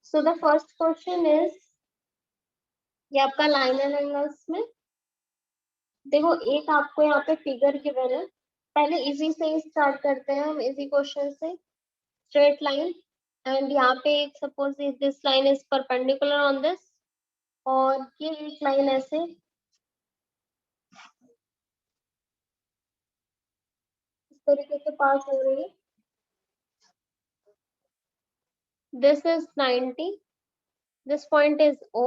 So the first question is, ये आपका line and angles में देखो, एक आपको यहाँ पे फिगर गिवन है। पहले इजी से ही स्टार्ट करते हैं हम, इजी क्वेश्चन से। स्ट्रेट लाइन, एंड यहाँ पे एक suppose this line is perpendicular on this, और ये एक लाइन ऐसे इस तरीके से पास हो रही है। This is 90, this point is O,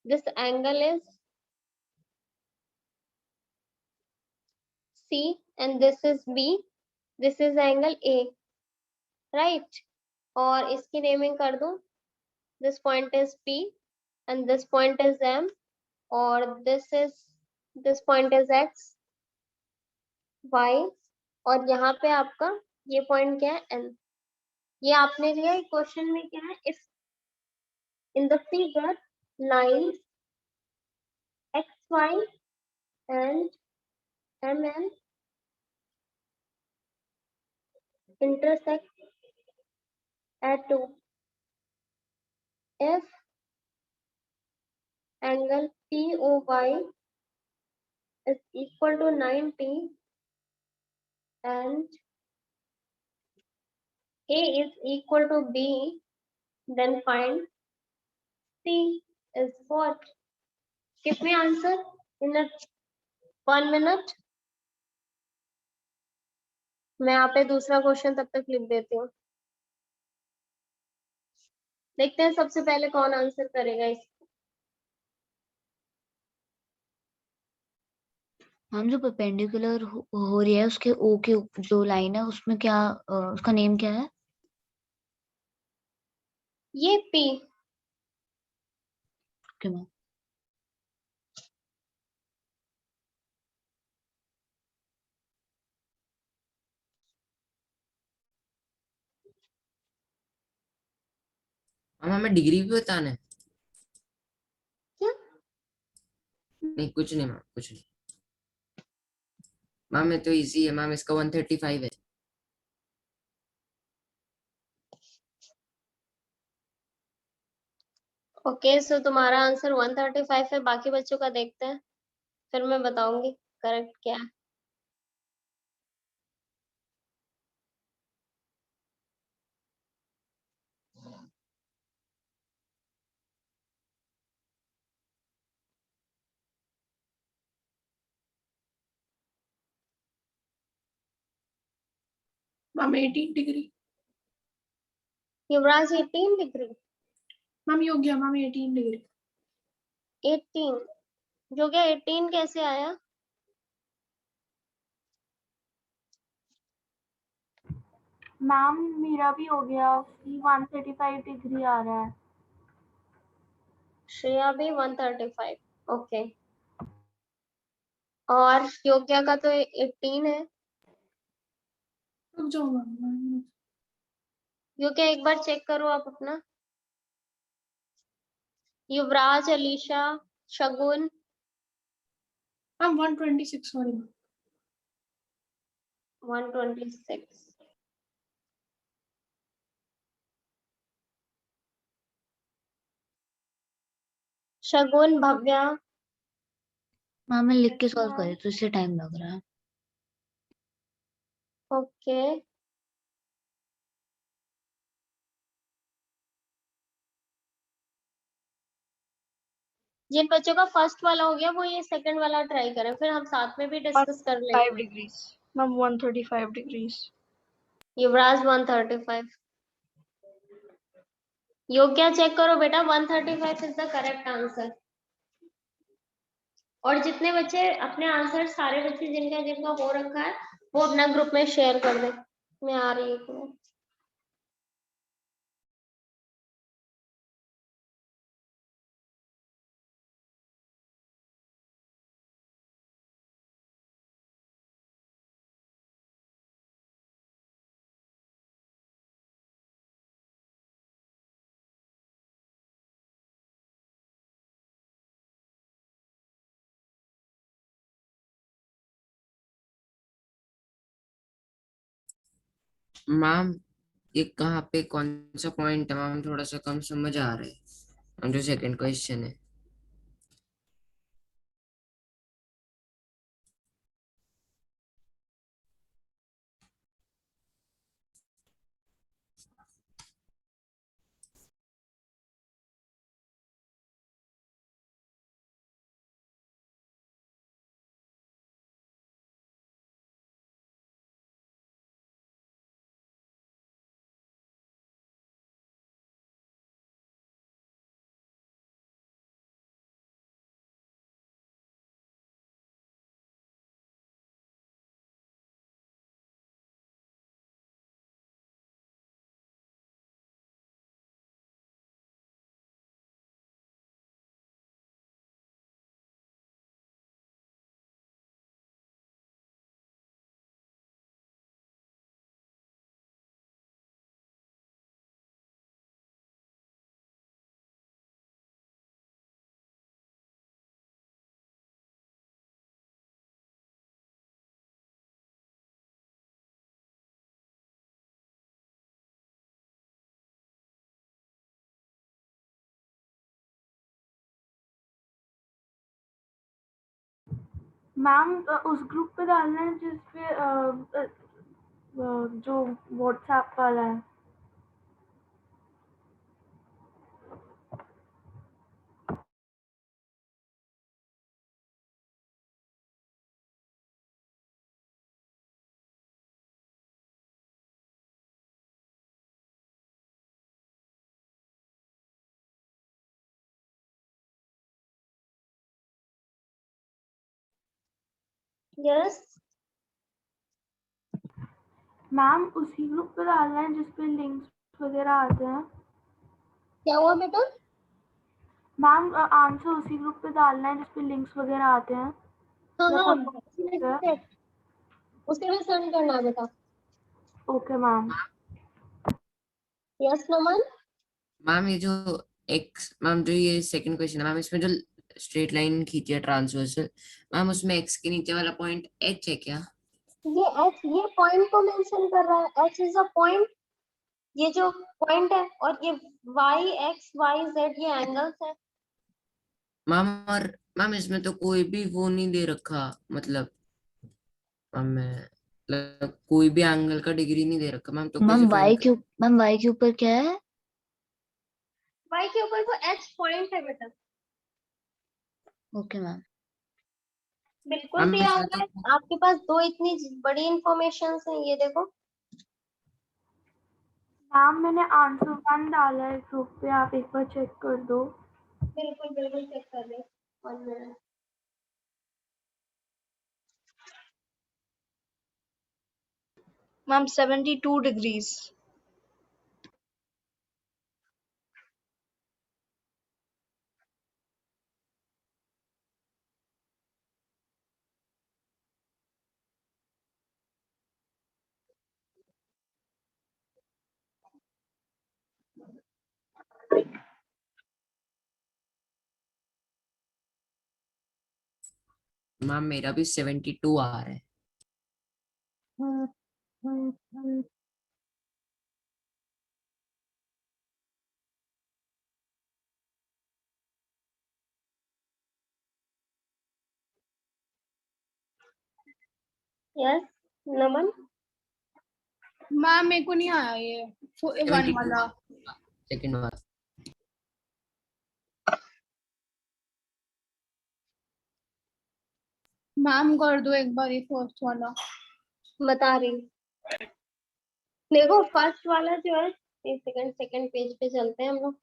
this angle is C, and this is B, this is angle A, right? और इसकी नेमिंग कर दूं, this point is P and this point is M, और this point is X, Y, और यहाँ पे आपका ये पॉइंट क्या है, N। ये आपने लिया क्वेश्चन में क्या है, if in the figure lines XY and MN intersect at 2, if angle POY is equal to 90 and A is equal to B, then find C is what? Give me answer in a 1 minute. मैं यहाँ पे दूसरा question तब तक लिख देती हूँ। देखते हैं सबसे पहले कौन आंसर करेगा इसको। हम जो परपेंडिकुलर हो रही है उसके ओ के जो लाइन है उसमें क्या उसका नेम क्या है? ये P। Okay ma'am. हमें डिग्री भी बताना है? क्या? नहीं कुछ नहीं मैम, कुछ नहीं मैम, ये तो इजी है मैम, इसका 135 है। ओके, सो तुम्हारा आंसर 135 है। बाकी बच्चों का देखते हैं, फिर मैं बताऊंगी करेक्ट क्या है। Ma'am 18 degree. Yuvraj 18 degree. Ma'am Yogya ma'am 18 degree. 18 जो क्या 18 कैसे आया? मैम मेरा भी हो गया, 135 डिग्री आ रहा है। श्रेया भी 135। ओके, और योग्या का तो 18 है। रुक जाओ मैम। योग्या एक बार चेक करो आप अपना। Yuvraj, Alisha, Shagun. Ma'am 126 sorry ma'am. 126। Shagun, Bhavya. Ma'am मैं लिख के सॉल्व करे तो इससे टाइम लग रहा है। ओके, जिन बच्चों का फर्स्ट वाला हो गया वो ये सेकंड वाला ट्राई करें, फिर हम साथ में भी डिस्कस कर लेंगे। 5 डिग्रीज मैम, 135 डिग्रीज। युवराज 135। योग्या चेक करो बेटा, 135 इज द करेक्ट आंसर। और जितने बच्चे अपने आंसर, सारे बच्चे जिनका जिनका हो रखा है वो अपना ग्रुप में शेयर कर दे। मैं आ रही हूँ। मैम ये कहाँ पे कौन सा पॉइंट है मैम, थोड़ा सा कम समझ आ रहा है मैम, जो सेकंड क्वेश्चन है। मैम उस ग्रुप पे डालना है जिसपे जो व्हाट्सएप वाला है। यस मैम उसी ग्रुप पे डालना है जिसपे लिंक्स वगैरह आते हैं। क्या हुआ बेटा? मैम आंसर उसी ग्रुप पे डालना है जिसपे लिंक्स वगैरह आते हैं। हाँ या हाँ, कौन- उसी में सेंड करना है बेटा। Okay ma'am. Yes Naman. Ma'am ये जो एक्स, मैम जो ये सेकंड क्वेश्चन है मैम, इसमें जो स्ट्रेट लाइन खींची है ट्रांसवर्सल, मैम उसमें एक्स के नीचे वाला पॉइंट एच है क्या? ये एच ये पॉइंट को मेंशन कर रहा है, एच इज अ पॉइंट, ये जो पॉइंट है, और ये वाई एक्स वाई जेड ये एंगल्स है। मैम और मैम इसमें तो कोई भी वो नहीं दे रखा, मतलब मतलब कोई भी एंगल का डिग्री नहीं दे रखा मैम, तो कैसे फाइंड कर? मैम वाई के ऊपर क्या है? वाई के ऊपर तो एच पॉइंट है बेटा, ओके मैम। बिल्कुल मैम दिया इसमें हुआ तो है आपके पास। दो इतनी बड़ी इंफॉर्मेशन है, ये देखो। मैम मैंने आंसर 1 डाला है ग्रुप पे, आप एक बार चेक कर दो। बिल्कुल बिल्कुल चेक कर रहे हैं। 1 मिनट। Ma'am, 72 degrees. मैम मेरा भी 72 आ रहा है। यस नमन। मैम मेरे को नहीं आया ये 1 वाला। सेकंड वाला। मैम कर दो एक बार ये फर्स्ट वाला। बता रही हूँ। देखो फर्स्ट वाला जो है, एक सेकंड, सेकंड पेज पे चलते हैं हम लोग।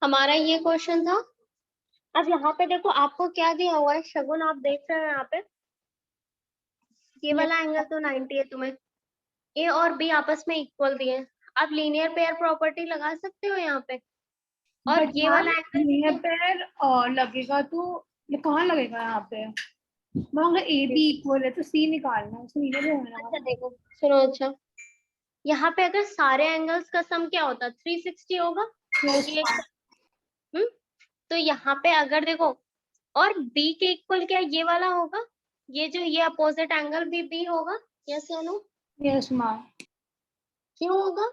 हमारा ये क्वेश्चन था। अब यहाँ पे देखो आपको क्या दिया हुआ है शगुन, आप देख रहे हो यहाँ पे, ये वाला एंगल तो 90 है तुम्हें, ए और बी आपस में इक्वल दिए हैं। आप लीनियर पेयर प्रॉपर्टी लगा सकते हो यहाँ पे, और बट ये वाला एंगल लीनियर पेयर लगेगा तो ये कहाँ लगेगा यहाँ पे? वहाँ ए बी इक्वल है तो सी निकालना है, उसमें लीनियर होना अच्छा है। देखो सुनो, अच्छा यहाँ पे अगर सारे एंगल्स का सम क्या होता है 360 होगा क्योंकि हम्म तो यहाँ पे अगर देखो और बी के इक्वल क्या ये वाला होगा, ये जो ये अपोजिट एंगल भी बी होगा। यस या नो? यस मैम, क्यों होगा?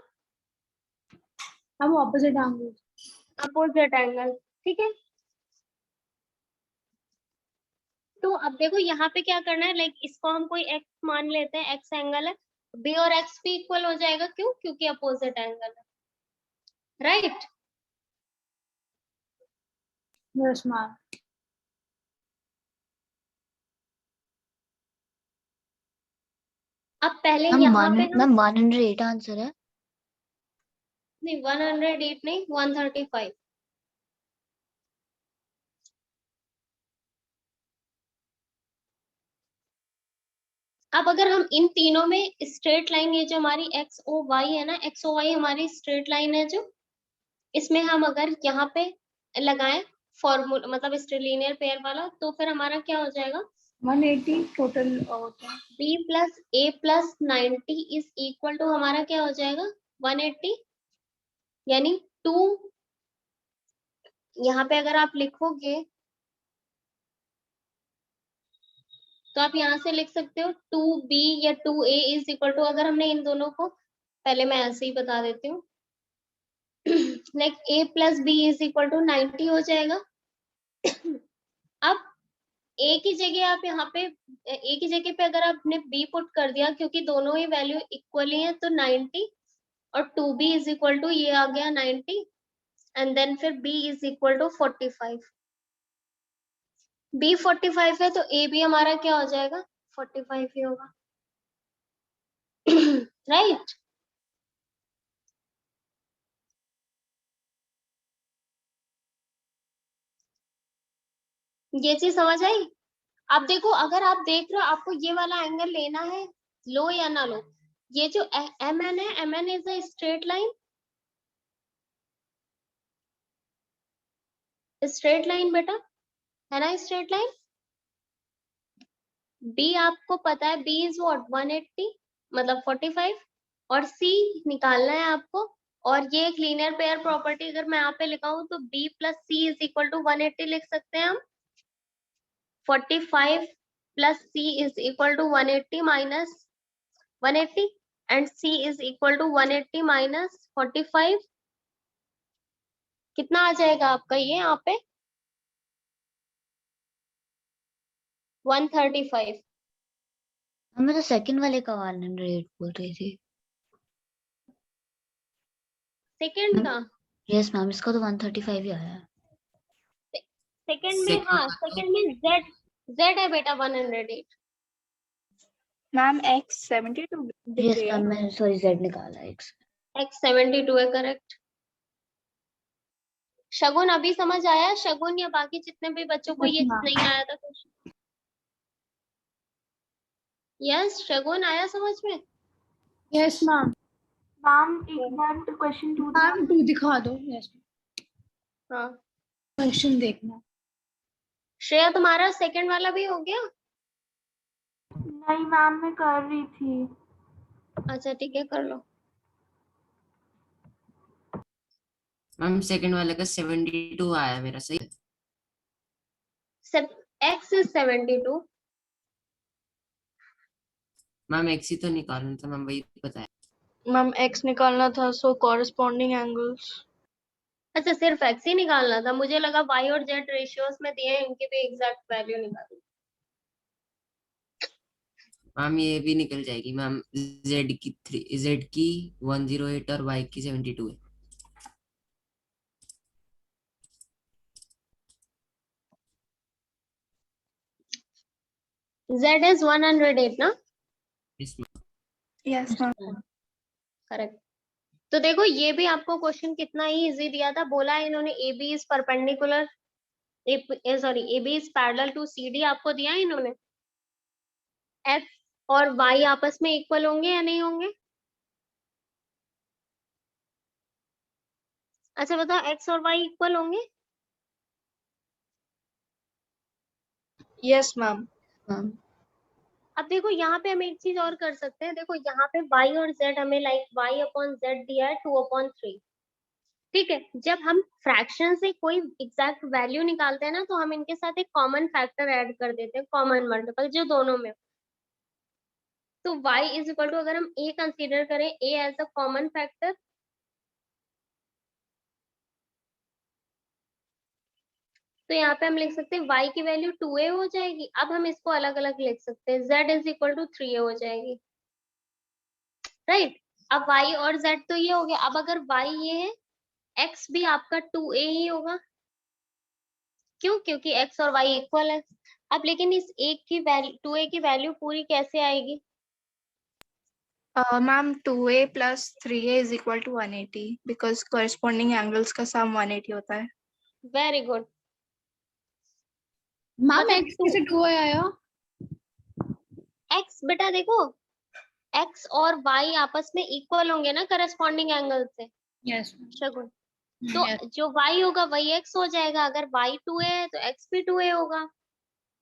हम ऑपोजिट एंगल। अपोजिट एंगल, ठीक है। तो अब देखो यहाँ पे क्या करना है, लाइक इसको हम कोई एक्स मान लेते हैं, एक्स एंगल है, बी और एक्स भी इक्वल हो जाएगा, क्यों? क्योंकि अपोजिट एंगल है, राइट? यस मैम, अब पहले मैम यहाँ पे हम 108 आंसर है। नहीं 108 नहीं 135। अब अगर हम इन तीनों में स्ट्रेट लाइन, ये जो हमारी एक्स ओ वाई है ना, एक्स ओ वाई हमारी स्ट्रेट लाइन है, जो इसमें हम अगर यहाँ पे लगाएं फॉर्मूला, मतलब स्ट्रेट पेयर वाला, तो फिर हमारा क्या हो जाएगा? 180 टोटल होता है। b plus a plus 90 is equal to हमारा क्या हो जाएगा? 180, यानी 2, यहाँ पे अगर आप लिखोगे तो आप यहाँ से लिख सकते हो 2b या 2a इज इक्वल टू, अगर हमने इन दोनों को, पहले मैं ऐसे ही बता देती हूँ, like a plus b is equal to 90 हो जाएगा। अब a की जगह आप यहाँ पे, a की जगह पे अगर आपने b पुट कर दिया, क्योंकि दोनों ही वैल्यू इक्वल ही है, तो 90 और 2b इज इक्वल टू ये आ गया 90, एंड देन फिर b is equal to 45। b 45 है तो a भी हमारा क्या हो जाएगा? 45 ही होगा, राइट? ये चीज समझ आई? अब देखो, अगर आप देख रहे हो आपको ये वाला एंगल लेना है, लो या ना लो, ये जो एम एन है, M N is a straight line, straight line बेटा, है ना स्ट्रेट लाइन। बी आपको पता है, बी इज व्हाट 180 मतलब 45, और सी निकालना है आपको, और ये एक लीनियर पेयर प्रॉपर्टी अगर मैं यहाँ पे लिखाऊं तो b plus c is equal to 180 लिख सकते हैं हम। 45 plus c is equal to 180 minus 180, and c is equal to 180 minus 45, कितना आ जाएगा आपका ये यहाँ पे? 135। मैं तो सेकंड वाले का 108 बोल रही थी। सेकंड का? यस मैम, इसका तो 135 ही आया है। सेकंड में, हाँ सेकंड में जेड, जेड है बेटा 108। मैम एक्स 72 यस डिग्री है। मैम, मैं सॉरी जेड निकाला एक्स। एक्स 72 है, करेक्ट। शगुन अभी समझ आया? शगुन या बाकी जितने भी बच्चों को ये हाँ। नहीं आया था कुछ? यस शगुन आया समझ में? यस मैम, मैम एक बार क्वेश्चन 2 मैम 2 दिखा दो। यस, हाँ क्वेश्चन देखना। श्रेया, तुम्हारा सेकंड वाला भी हो गया? नहीं मैम, मैं कर रही थी। अच्छा ठीक है, कर लो। मैम सेकंड वाले का 72 आया मेरा, सही है? X is 72। मैम एक्स ही तो निकालना था, मैम वही बताया। मैम एक्स निकालना था, सो कॉरेस्पॉन्डिंग एंगल्स। अच्छा सिर्फ एक्स ही निकालना था, मुझे लगा वाई और जेड रेशियोज में दिए हैं, इनकी भी एग्जैक्ट वैल्यू निकालनी। मैम ये भी निकल जाएगी मैम, जेड की 108 और वाई की 72 है। जेड इज 108 ना? Yes ma'am. करेक्ट। तो देखो ये भी आपको क्वेश्चन कितना ही इजी दिया था, बोला है इन्होंने A B is perpendicular, sorry A B is parallel to C D आपको दिया है इन्होंने। एक्स और वाई आपस में इक्वल होंगे या नहीं होंगे? अच्छा बताओ, एक्स और वाई इक्वल होंगे? Yes ma'am. मैम अब देखो यहाँ पे हम एक चीज और कर सकते हैं, देखो यहाँ पे y और z हमें लाइक y अपॉन z दिया है 2/3। ठीक है, जब हम फ्रैक्शन से कोई एग्जैक्ट वैल्यू निकालते हैं ना, तो हम इनके साथ एक कॉमन फैक्टर ऐड कर देते हैं, कॉमन मल्टीपल जो दोनों में हो। तो y इज इक्वल टू, अगर हम a कंसीडर करें, a as a common factor, तो यहाँ पे हम लिख सकते हैं y की वैल्यू 2a हो जाएगी। अब हम इसको अलग अलग लिख सकते हैं, z is equal to 3a हो जाएगी, राइट। अब y और z तो ये हो गया। अब अगर y ये है, x भी आपका 2a ही होगा, क्यों? क्योंकि x और y इक्वल है। अब लेकिन इस एक की वैल्यू 2a की वैल्यू पूरी कैसे आएगी? Ma'am, 2a plus 3a is equal to 180 because corresponding angles का sum 180 होता है. Very good. मैम मतलब x कैसे 2 आया? x बेटा देखो, x और y आपस में इक्वल होंगे ना करस्पॉन्डिंग एंगल से, यस शगुन। तो जो y होगा वही x हो जाएगा। अगर y 2a है तो x भी 2a होगा।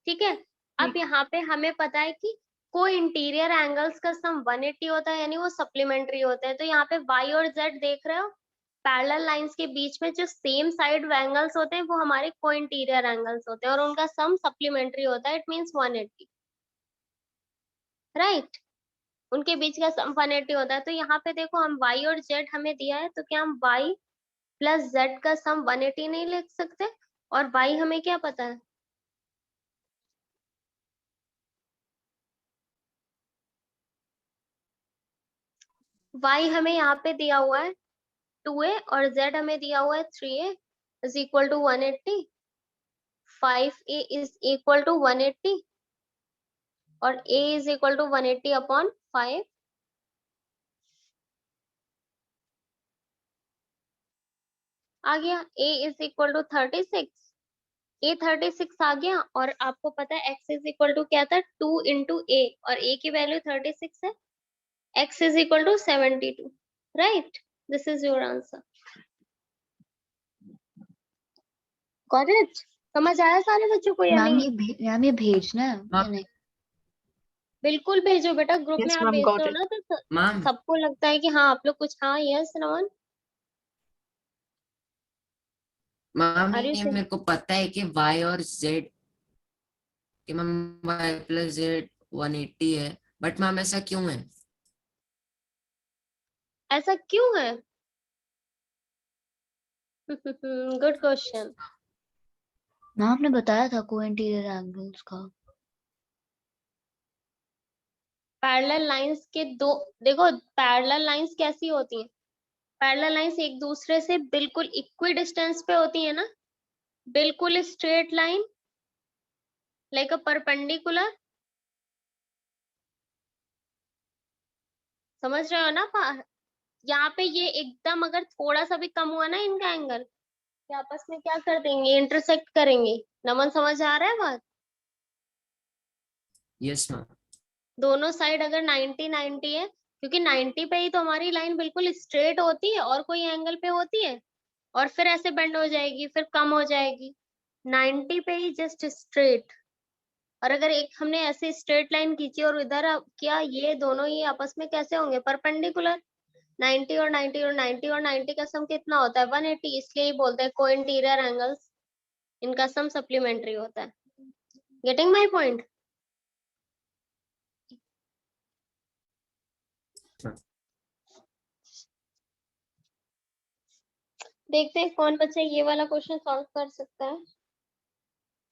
ठीक है। अब यहाँ पे हमें पता है कि कोई इंटीरियर एंगल्स का सम 180 होता है, यानी वो सप्लीमेंट्री होता है। तो यहाँ पे y और z देख रहे हो, पैरेलल लाइंस के बीच में जो सेम साइड एंगल्स होते हैं वो हमारे को इंटीरियर एंगल्स होते हैं, और उनका सम सप्लीमेंट्री होता है, इट मींस 180, राइट। उनके बीच का सम 180 होता है। तो यहाँ पे देखो, हम y और z हमें दिया है, तो क्या हम y प्लस z का सम 180 नहीं लिख सकते? और y हमें क्या पता है? y हमें यहाँ पे दिया हुआ है 2a, और z हमें दिया हुआ है 3a is equal to 180, 5a is equal to 180, और a is equal to 180 upon 5। आ गया। a is equal to 36, a 36 आ गया। और आपको पता है x इज इक्वल टू क्या था, 2 इंटू a, और a की वैल्यू 36 है, x is equal to 72, right. This is your answer. Correct. समझ आया सारे बच्चों को या मैम नहीं? मैम ये भेजना है या हाँ। नहीं? बिल्कुल भेजो बेटा, ग्रुप में Yes, आप ma'am, भेजते got हो it. ना, तो मैम सबको लगता है कि हाँ आप लोग कुछ, हाँ yes Naman, ma'am are you ये से? मेरे को पता है कि y और z कि मैम y प्लस z 180 है, बट मैम ऐसा क्यों है? ऐसा क्यों है? Good question. मैम आपने बताया था को इंटीरियर एंगल्स का। पैरेलल लाइंस के दो, देखो पैरेलल लाइंस कैसी होती हैं? पैरेलल लाइंस एक दूसरे से बिल्कुल इक्वी डिस्टेंस पे होती है ना, बिल्कुल straight line, like a perpendicular. समझ रहे हो ना? यहाँ पे ये एकदम अगर थोड़ा सा भी कम हुआ ना इनका एंगल, ये आपस में क्या कर देंगे, इंटरसेक्ट करेंगे। नमन समझ आ रहा है बात? Yes ma'am. दोनों साइड अगर 90 90 है, क्योंकि 90 पे ही तो हमारी लाइन बिल्कुल स्ट्रेट होती है, और कोई एंगल पे होती है, और फिर ऐसे बेंड हो जाएगी, फिर कम हो जाएगी। 90 पे ही जस्ट स्ट्रेट। और अगर एक हमने ऐसे स्ट्रेट लाइन खींची और इधर किया, ये दोनों ही आपस में कैसे होंगे, परपेंडिकुलर। 90 और 90 और 90 और 90 का सम कितना होता है, 180। इसलिए ही बोलते हैं को इंटीरियर एंगल्स, इनका सम सप्लीमेंट्री होता है। Getting my point? देखते हैं कौन बच्चा ये वाला क्वेश्चन सॉल्व कर सकता है।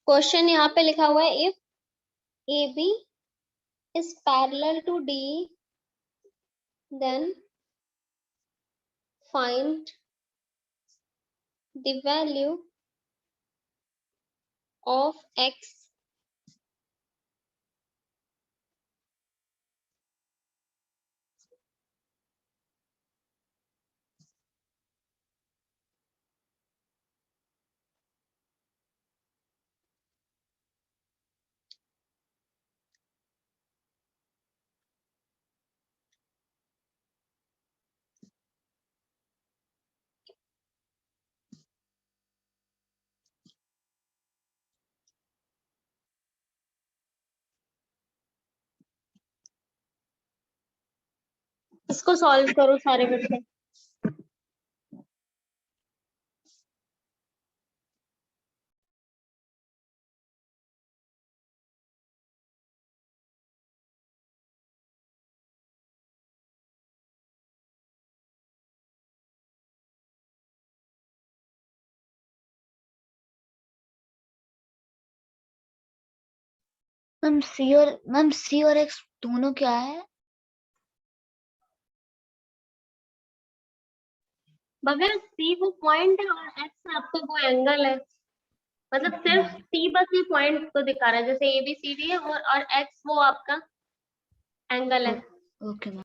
क्वेश्चन यहाँ पे लिखा हुआ है, if A B is parallel to D, then find the value of x इसको सॉल्व करो सारे बच्चे। मैम सी और एक्स दोनों क्या है? भव्या सी वो पॉइंट है और एक्स आपका वो एंगल है। मतलब सिर्फ सी बस ये पॉइंट को दिखा रहा है, जैसे ए बी सी डी है और एक्स वो आपका एंगल है। Okay ma'am.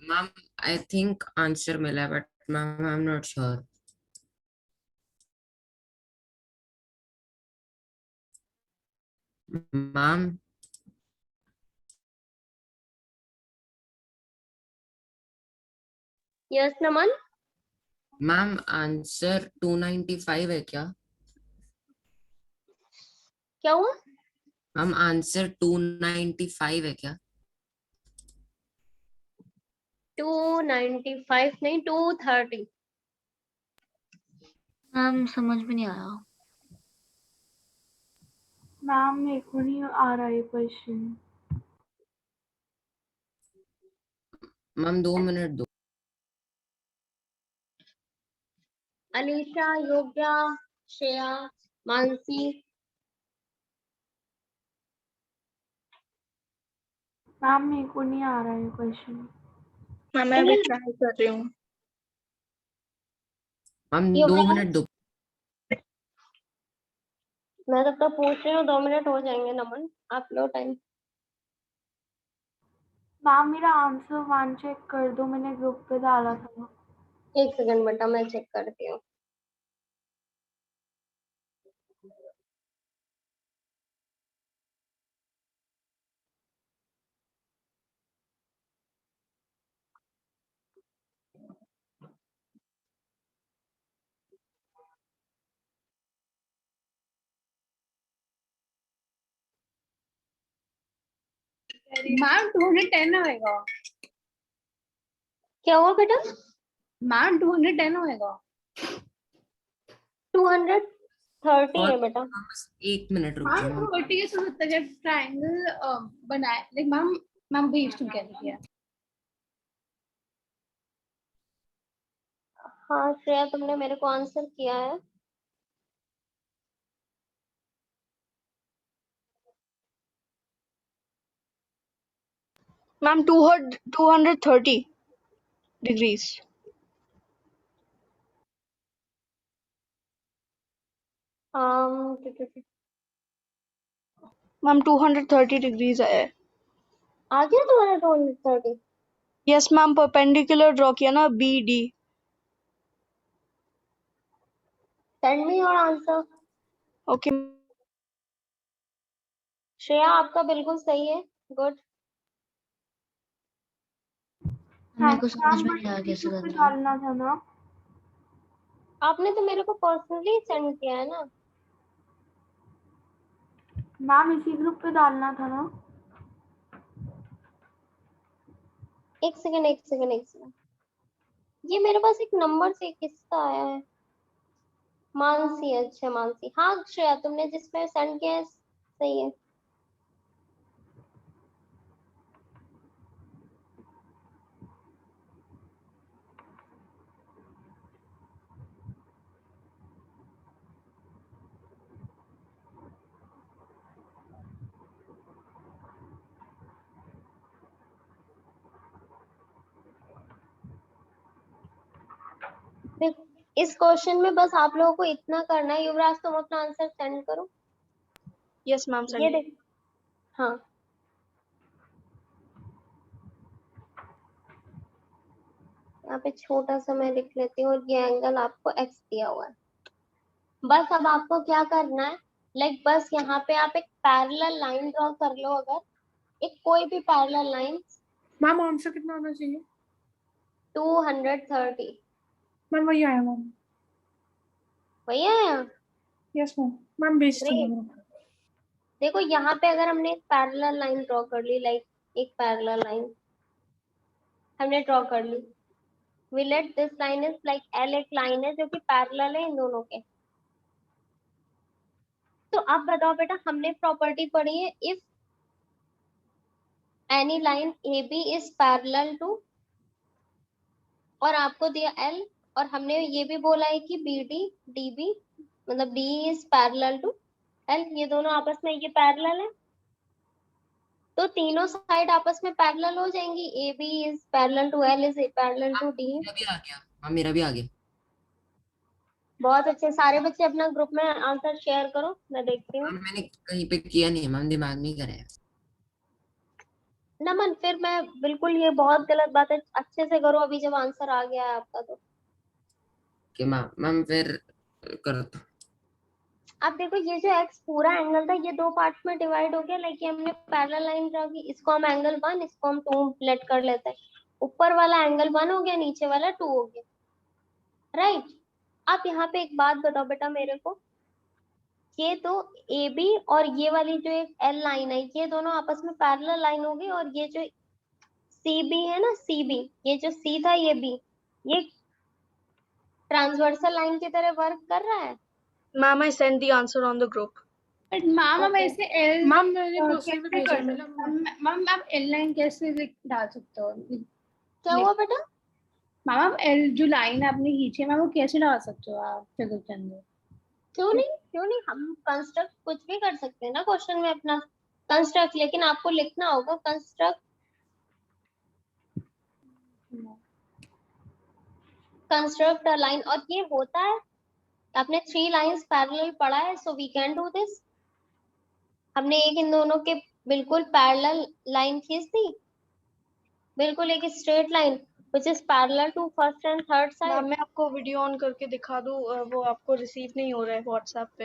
Ma'am I think answer मिला but ma'am I am not sure. Ma'am yes Naman. Ma'am answer 295 है क्या? क्या हुआ? मैम आंसर 295 है क्या? 295 नहीं 230। मैम समझ में नहीं आया। मैम मेरे को नहीं आ रहा ये क्वेश्चन। मैम 2 मिनट दो। अलीशा, योग्या, श्रेया, मानसी। मैम मेरे को नहीं आ रहा ये क्वेश्चन। मैम मैं अभी ट्राई कर रही हूँ। मैम योग्या 2 मिनट दो। मैं तब तक पूछ रही हूँ, 2 मिनट हो जाएंगे नमन, आप लो टाइम। मैम मेरा आंसर 1 चेक कर दो, मैंने ग्रुप पे डाला था। एक सेकंड बेटा मैं चेक करती हूँ। मैम 210 होएगा। क्या हुआ बेटा? मैम 210 होएगा। 230 और है बेटा। बस 1 मिनट रुक मैम जाओ। 30 के साथ तक ट्रायंगल बनाए लाइक मैम मैम बीच में कह रही है। हाँ श्रेया तुमने मेरे को आंसर किया है। Ma'am 230 degrees. मैम 230 डिग्रीज है। आ गया तुम्हारा 230? यस मैम परपेंडिकुलर ड्रॉ किया ना B D. Send me your answer. Okay Shreya आपका बिल्कुल सही है। गुड। मेरे को समझ मैम में बट नहीं आया इसी कैसे ग्रुप पे करना है। डालना था ना। आपने तो मेरे को पर्सनली सेंड किया है ना। मैम इसी ग्रुप पे डालना था ना। एक सेकंड एक सेकंड एक सेकंड, ये मेरे पास एक नंबर से किसका आया है? मानसी, अच्छा मानसी, हाँ श्रेया तुमने जिसपे सेंड किया है सही है। देख, इस क्वेश्चन में बस आप लोगों को इतना करना है, युवराज तुम अपना आंसर सेंड करो। Yes, ma'am. ये Send. देख, हाँ यहाँ पे छोटा सा मैं लिख लेती हूँ, और ये एंगल आपको एक्स दिया हुआ है। बस अब आपको क्या करना है, लाइक बस यहाँ पे आप एक पैरेलल लाइन ड्रॉ कर लो, अगर एक कोई भी पैरेलल लाइन मैम आंसर कितना आना चाहिए? 230। मैम वही आया मैम। वही आया, यस मैम। मैम भेज ग्रेट। दो। देखो यहाँ पे अगर हमने एक पैरेलल लाइन ड्रॉ कर ली, लाइक एक पैरेलल लाइन हमने ड्रॉ कर ली, we let this line is like L एक लाइन है जो कि पैरेलल है इन दोनों के। तो अब बताओ बेटा, हमने प्रॉपर्टी पढ़ी है, if any line AB is parallel to, और आपको दिया L, और हमने ये भी बोला है कि BD DB मतलब D is parallel to L, ये दोनों आपस में ये पैरेलल है, तो तीनों साइड आपस में पैरेलल हो जाएंगी। AB is parallel to L is parallel to D। मेरा भी आ गया। हाँ मेरा भी आ गया। बहुत अच्छे, सारे बच्चे अपना ग्रुप में आंसर शेयर करो, मैं देखती हूँ। मैम मैंने कहीं पे किया नहीं है मैम, दिमाग नहीं कराया। नमन फिर मैं बिल्कुल, ये बहुत गलत बात है, अच्छे से करो अभी जब आंसर आ गया है आपका तो। कि मैम मैम फिर करो तो। अब देखो ये जो एक्स पूरा एंगल था ये दो पार्ट्स में डिवाइड हो गया, लाइक हमने पैरेलल लाइन ड्रा की, इसको हम एंगल 1, इसको हम 2 लेट कर लेते हैं। ऊपर वाला एंगल 1 हो गया, नीचे वाला 2 हो गया, राइट। अब यहाँ पे एक बात बताओ बेटा मेरे को, ये तो ए बी और ये वाली जो एक एल लाइन है ये दोनों आपस में पैरेलल लाइन होगी, और ये जो सी बी है ना, सी बी, ये जो सी था ये बी, ये ट्रांसवर्सल लाइन की तरह वर्क कर रहा है। Ma'am, I sent the answer on the group. But ma'am हम Okay. ऐसे एल मैम मैंने कैसे पर्सनल में भेजा कर मतलब सकते? मैम आप एल लाइन कैसे डाल सकते हो? क्या हुआ बेटा? मैम आप एल जो लाइन आपने खींची है मैम वो कैसे डाल सकते हो आप फिगर के अंदर? क्यों नहीं, क्यों नहीं, हम कंस्ट्रक्ट कुछ भी कर सकते हैं ना क्वेश्चन में अपना कंस्ट्रक्ट, लेकिन आपको लिखना होगा कंस्ट्रक्ट अ लाइन, और ये होता है, आपने 3 लाइंस पैरेलल पढ़ा है, so we can do this. हमने एक इन दोनों के बिल्कुल पैरेलल लाइन खींच दी, बिल्कुल एक straight line which is parallel to first and third ma'am side. मैं आपको वीडियो ऑन करके दिखा दूँ, वो आपको रिसीव नहीं हो रहा है व्हाट्सएप पे।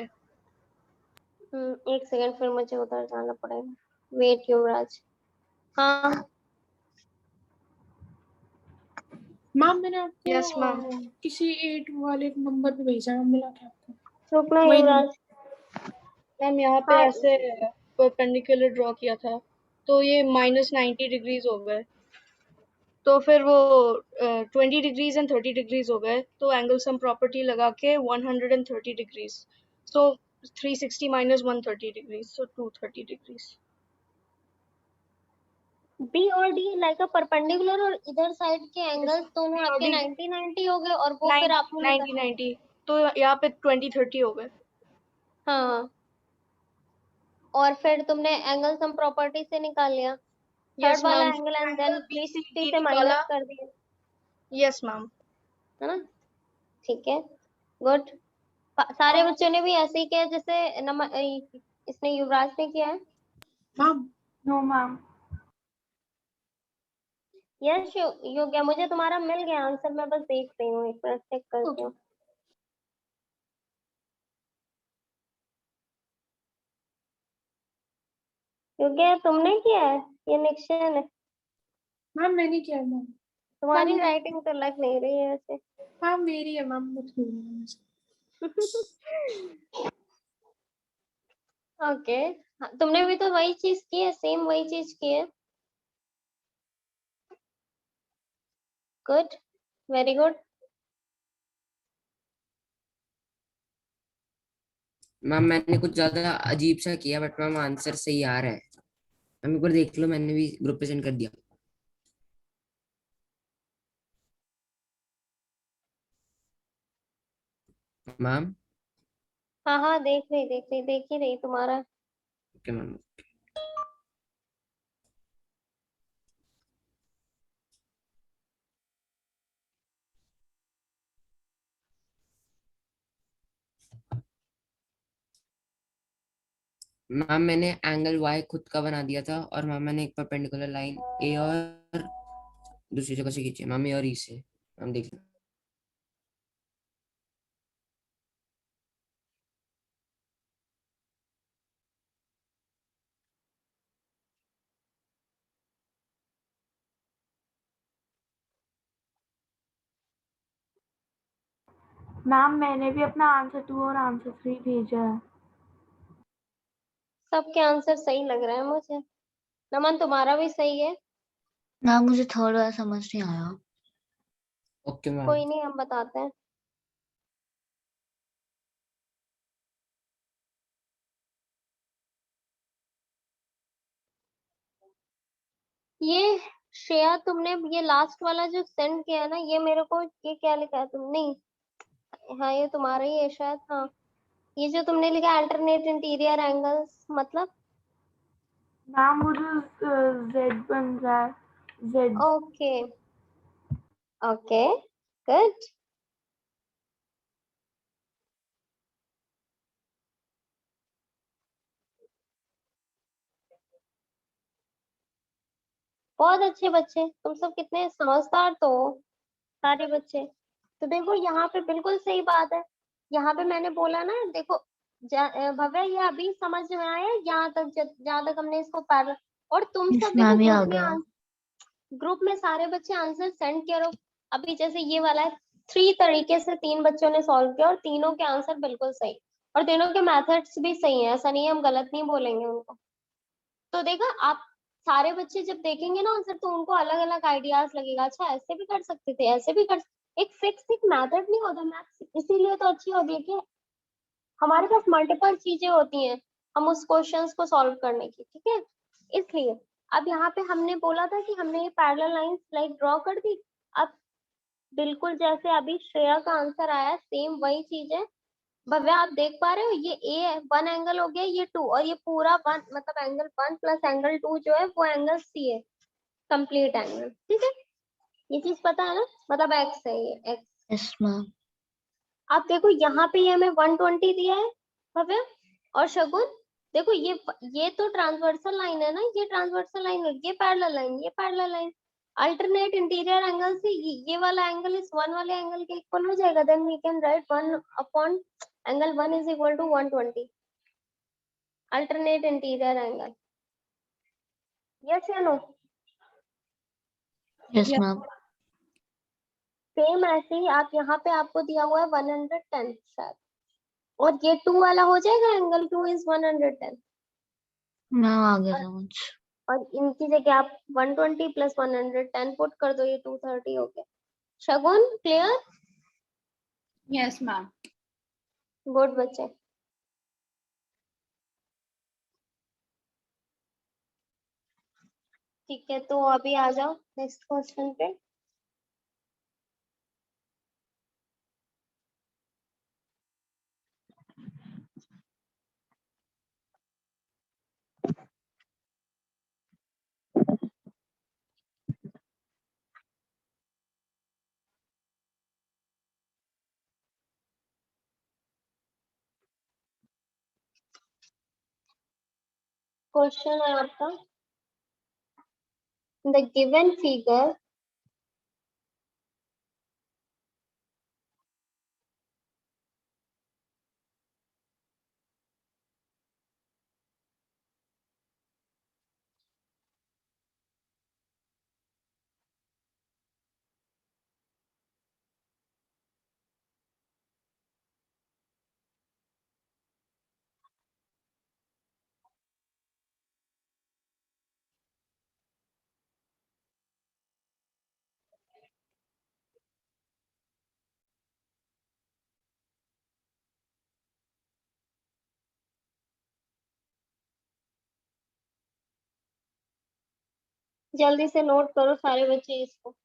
एक सेकंड, फिर मुझे उधर जाना पड़ेगा, वेट युवराज। हाँ मैम मैंने आपको Yes, ma'am. किसी 8 वाले नंबर पे भेजा है, मिला था आपको? रुकना वही युवराज। मैम यहाँ पे हाँ ऐसे परपेंडिकुलर ड्रॉ किया था तो ये -90 डिग्रीज हो गए, तो फिर वो 20 डिग्रीज एंड 30 डिग्रीज हो गए, तो एंगल सम प्रॉपर्टी लगा के 130 डिग्रीज, सो 360 माइनस 130 डिग्रीज, सो 230 डिग्रीज। बी और डी लाइक अ परपेंडिकुलर, और इधर साइड के एंगल्स दोनों B और आपके D 90-90 हो गए, और वो फिर आपने 90 तो यहाँ पे 20-30 हो गए। हाँ, और फिर तुमने एंगल सम प्रॉपर्टी से निकाल लिया यस थर्ड वाला ma'am, angle, and then angle 360 BCD से निकाला। माइनस कर दिया, यस मैम। है ना? ठीक है, गुड। सारे बच्चों ने भी ऐसे ही किया जैसे इसने युवराज ने किया है। Ma'am no ma'am. यस योग्य, मुझे तुम्हारा मिल गया आंसर, मैं बस देख रही हूँ, एक मिनट चेक करती हूँ। योग्य तुमने किया है, ये निश्चय है। मैम मैंने किया मैम। तुम्हारी मैम राइटिंग तो लग नहीं रही है ऐसे। हाँ मेरी है मैम, मुझे ओके, तुमने भी तो वही चीज की है, सेम वही चीज की है। Good, very good. मैम मैंने कुछ ज्यादा अजीब सा किया बट मैम आंसर सही आ रहा है। मैम एक बार देख लो, मैंने भी ग्रुप पे सेंड कर दिया। मैम हाँ हाँ, देख ही रही तुम्हारा। Okay ma'am. मैम मैंने एंगल वाई खुद का बना दिया था और मैम मैंने एक परपेंडिकुलर लाइन ए और दूसरी जगह से खींची है, मैम ए और ई से। मैम देख लो। मैम मैंने भी अपना आंसर 2 और आंसर 3 भेजा है। सबके आंसर सही लग रहे हैं मुझे। नमन तुम्हारा भी सही है। ना मुझे थर्ड वाला समझ नहीं आया। Okay ma'am. कोई नहीं, हम बताते हैं। ये श्रेया, तुमने ये लास्ट वाला जो सेंड किया है ना, ये मेरे को, ये क्या लिखा है तुमने? हाँ, ये तुम्हारा ही है शायद। हाँ, ये जो तुमने लिखा अल्टरनेट इंटीरियर एंगल्स, मतलब? मैम वो जो जेड बन रहा है, जेड। Okay okay, good. बहुत अच्छे बच्चे, तुम सब कितने समझदार तो हो, सारे बच्चे। तो देखो यहाँ पे बिल्कुल सही बात है। यहाँ पे मैंने बोला ना, देखो भव्या, ये अभी समझ में आया यहाँ तक, जहाँ तक हमने इसको पैरल। और तुम यस सब देखो मैम, ये आ गया। ग्रुप में सारे बच्चे आंसर सेंड करो। अभी जैसे ये वाला है, 3 तरीके से 3 बच्चों ने सॉल्व किया और तीनों के आंसर बिल्कुल सही। और तीनों के मेथड्स भी सही हैं, ऐसा नहीं है, हम गलत नहीं बोलेंगे उनको। तो देखा आप, सारे बच्चे जब देखेंगे ना आंसर, तो उनको अलग अलग आइडियाज लगेगा, अच्छा ऐसे भी कर सकते थे, ऐसे भी कर। एक फिक्स एक मेथड नहीं होता मैथ्स, इसीलिए तो अच्छी होती है कि हमारे पास मल्टीपल चीजें होती हैं हम उस क्वेश्चंस को सॉल्व करने की, ठीक है। इसलिए अब यहाँ पे हमने बोला था कि हमने ये पैरेलल लाइंस लाइक ड्रॉ कर दी। अब बिल्कुल जैसे अभी श्रेया का आंसर आया, सेम वही चीज है। भव्या आप देख पा रहे हो, ये ए है, 1 एंगल हो गया, ये 2, और ये पूरा 1, मतलब एंगल 1 प्लस एंगल 2 जो है वो एंगल सी है, कंप्लीट एंगल, ठीक है। ये चीज पता है ना, मतलब एक्स है, ये एक्स। Yes ma'am. आप देखो यहाँ पे ये हमें 120 दिया है भव्या और शगुन। देखो ये तो ट्रांसवर्सल लाइन है ना, ये ट्रांसवर्सल लाइन है, ये पैरेलल लाइन, ये parallel line. Alternate interior angle से ये वाला एंगल इस 1 वाले एंगल के इक्वल हो जाएगा, then we can write 1 upon angle 1 is equal to 120, alternate interior angle. Yes या नो? Yes ma'am. सेम ऐसे ही आप यहाँ पे आपको दिया हुआ है 110 शायद, और ये 2 वाला हो जाएगा, एंगल 2 इज 110। मैम आ गया समझ। और इनकी जगह आप 120 प्लस 110 पुट कर दो, ये 230 हो गया। शगुन क्लियर? Yes ma'am. गुड बच्चे। ठीक है, तो अभी आ जाओ नेक्स्ट क्वेश्चन पे। क्वेश्चन है आपका, द गिवन फिगर जल्दी से नोट करो सारे बच्चे इसको।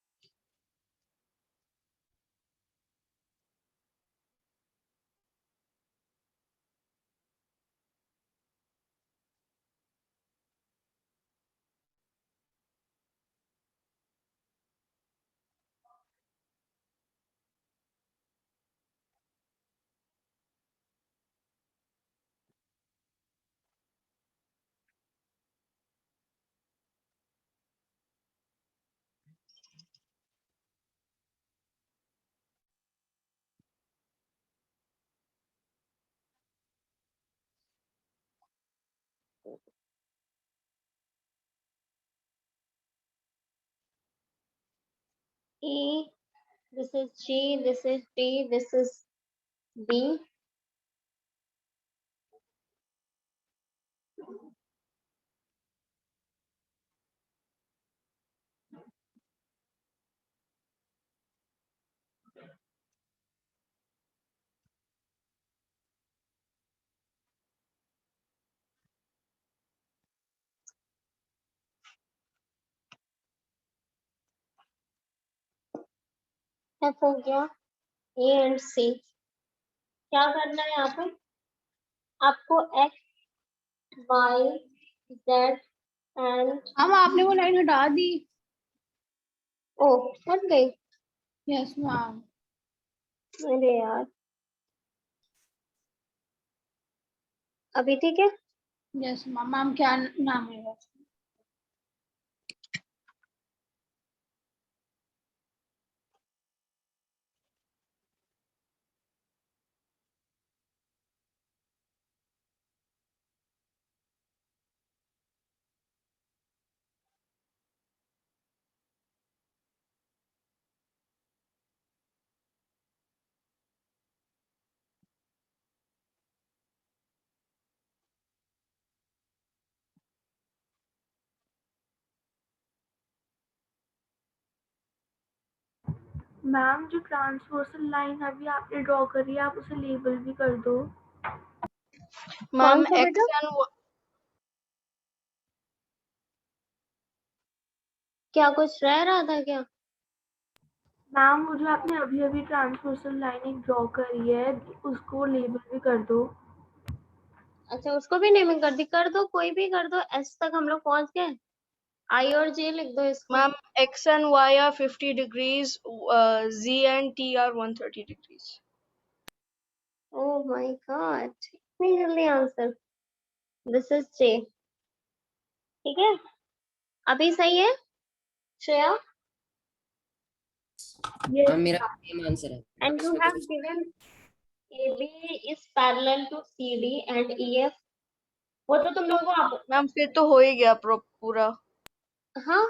E, this is G, this is D, this is B. F हो गया, A and C। क्या करना है यहाँ पे? आपको X, Y, Z and हम आपने वो लाइन हटा दी। O हट गई। Yes ma'am. अरे यार, अभी ठीक है? Yes ma'am. मैम क्या नाम है? मैम जो ट्रांसवर्सल लाइन अभी आपने ड्रॉ करी है आप उसे लेबल भी कर दो। मैम सा एक्स बेटा? एंड क्या कुछ रह रहा था क्या? मैम वो जो आपने अभी अभी ट्रांसवर्सल लाइन एक ड्रॉ करी है उसको लेबल भी कर दो। अच्छा, उसको भी नेमिंग कर दी? कर दो, कोई भी कर दो। एस तक हम लोग पहुंच गए। आई और जे लिख दो इसको। Ma'am x and y are 50 degrees, g and t are 130 degrees. Oh my God, इतनी जल्दी आंसर। दिस इज जे। ठीक है, अभी सही है श्रेया? हाँ मेरा सेम आंसर है। And you have given AB is parallel to CD and EF। वो तो तुम लोगों को मैम फिर तो हो ही गया पूरा। हाँ,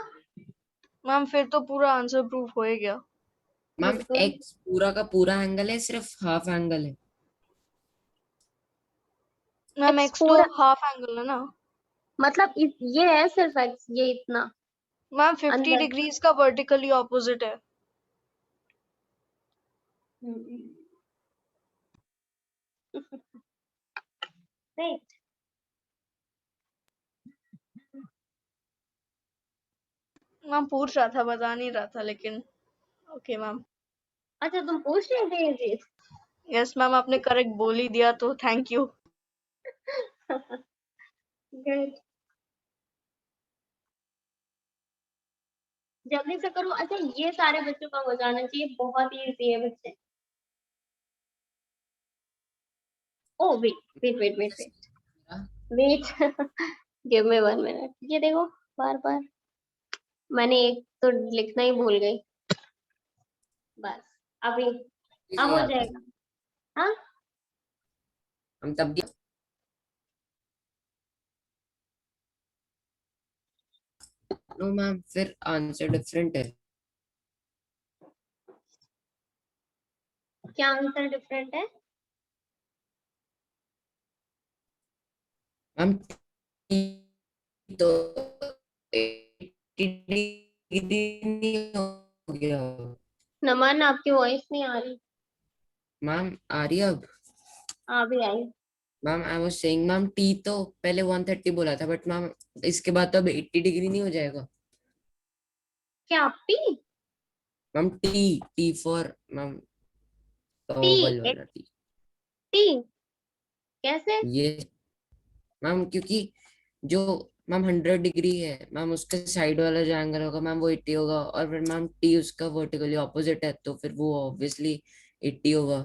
मैम फिर तो पूरा आंसर प्रूफ हो ही गया। मैम बिल्कुल। एक्स पूरा का पूरा एंगल है, सिर्फ हाफ एंगल है। मैम X एक्स तो पूरा हाफ एंगल है ना। मतलब ये है सिर्फ X, ये इतना मैम 50 अंदर। डिग्रीज का वर्टिकली ऑपोजिट है। राइट। मैम पूछ रहा था, बता नहीं रहा था लेकिन ओके मैम। अच्छा, तुम पूछ रहे थे ये चीज? यस मैम, आपने करेक्ट बोल ही दिया तो थैंक यू। गुड, जल्दी से करो। अच्छा, ये सारे बच्चों का हो जाना चाहिए, बहुत ही इजी है बच्चे। Oh wait wait wait wait wait wait, give me 1 minute. ये देखो, बार बार मैंने एक तो लिखना ही भूल गई। बस अभी अब हो जाएगा। हाँ, हम तब भी नो मैम, फिर आंसर डिफरेंट है। क्या आंसर डिफरेंट है? मैम तो 80 डिग्री नहीं हो गया। नमन, आपकी वॉइस नहीं आ रही। मैम आ रही है अब? अभी आई। Ma'am I was saying ma'am T तो पहले 130 बोला था, बट मैम इसके बाद तो अब 80 डिग्री नहीं हो जाएगा? क्या P? Ma'am T for ma'am towel T वाला टी। T कैसे? ये मैम क्योंकि जो मैम 100 डिग्री है मैम, उसके साइड वाला जो एंगल होगा मैम वो 80 होगा, और फिर मैम टी उसका वर्टिकली ऑपोजिट है तो फिर वो ऑब्वियसली 80 होगा।